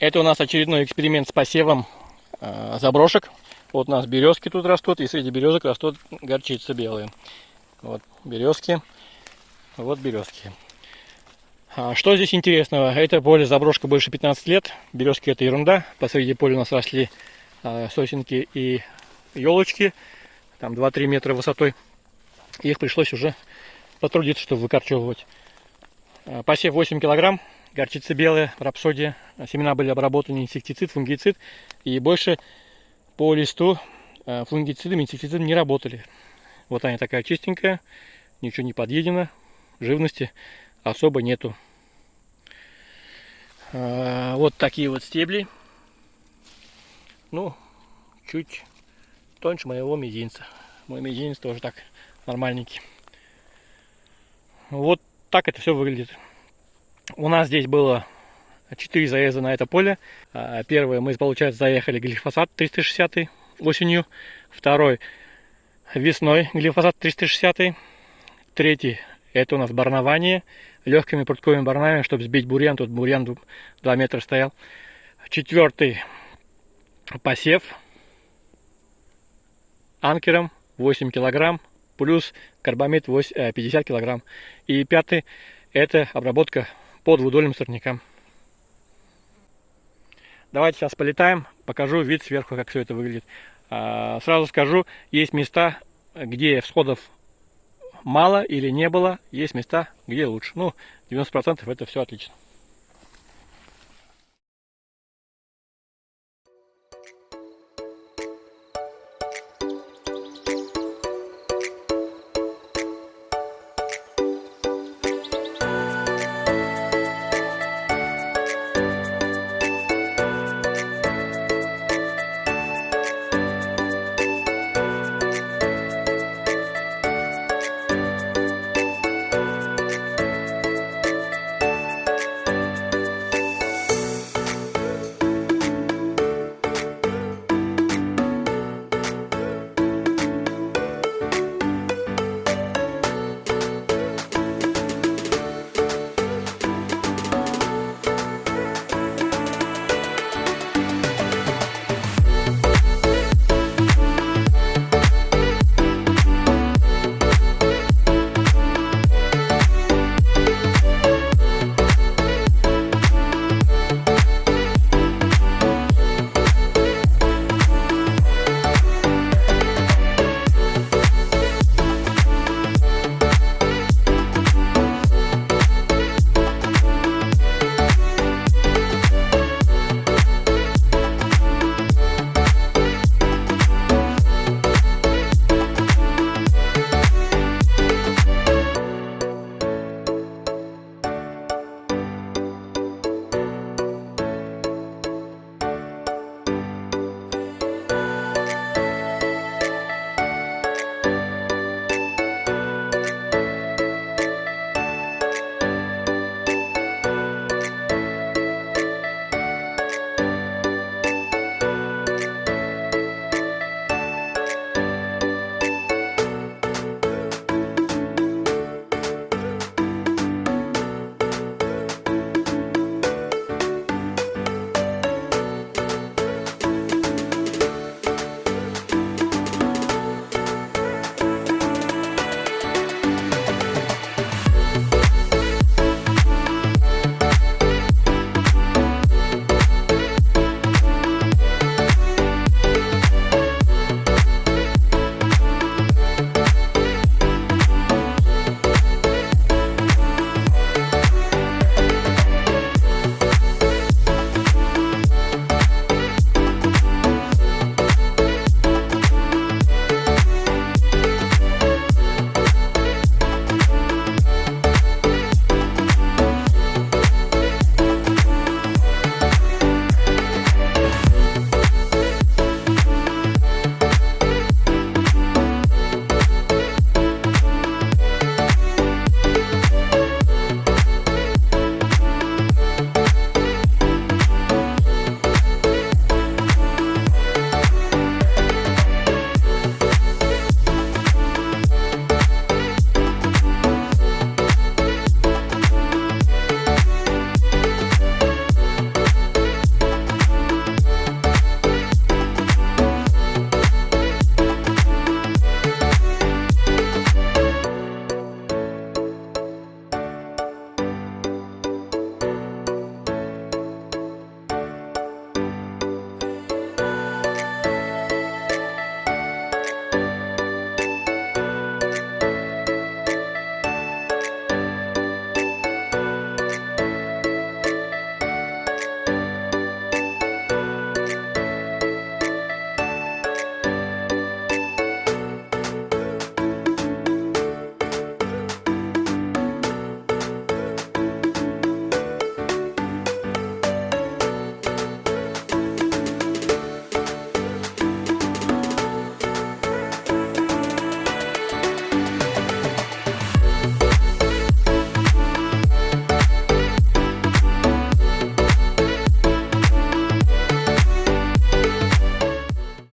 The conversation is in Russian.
Это у нас очередной эксперимент с посевом заброшек. Вот у нас березки тут растут, и среди березок растут горчицы белые. Вот березки, вот березки. Что здесь интересного? Это поле заброшка больше 15 лет. Березки это ерунда. Посреди поля у нас росли сосенки и елочки. Там 2-3 метра высотой. Их пришлось уже потрудиться, чтобы выкорчевывать. Посев 8 килограмм. Горчица белая, рапсодия. Семена были обработаны инсектицид, фунгицид. И больше по листу фунгицидом, инсектицидом не работали. Вот она такая чистенькая. Ничего не подъедено. Живности особо нету. Вот такие вот стебли. Ну, чуть тоньше моего мизинца. Мой мизинец тоже так нормальненький. Вот так это все выглядит. У нас здесь было 4 заезда на это поле. Первое, мы, получается, заехали глифосат 360 осенью. Второй весной глифосат 360. Третий, это у нас барнование легкими прутковыми барнами, чтобы сбить бурьян. Тут бурьян 2 метра стоял. Четвертый посев анкером 8 килограмм плюс карбамид 50 килограмм. И пятый, это обработка по двудольным сорнякам. Давайте сейчас полетаем, покажу вид сверху, как все это выглядит. Сразу скажу, есть места, где всходов мало или не было, есть места, где лучше. Ну, 90% это все отлично.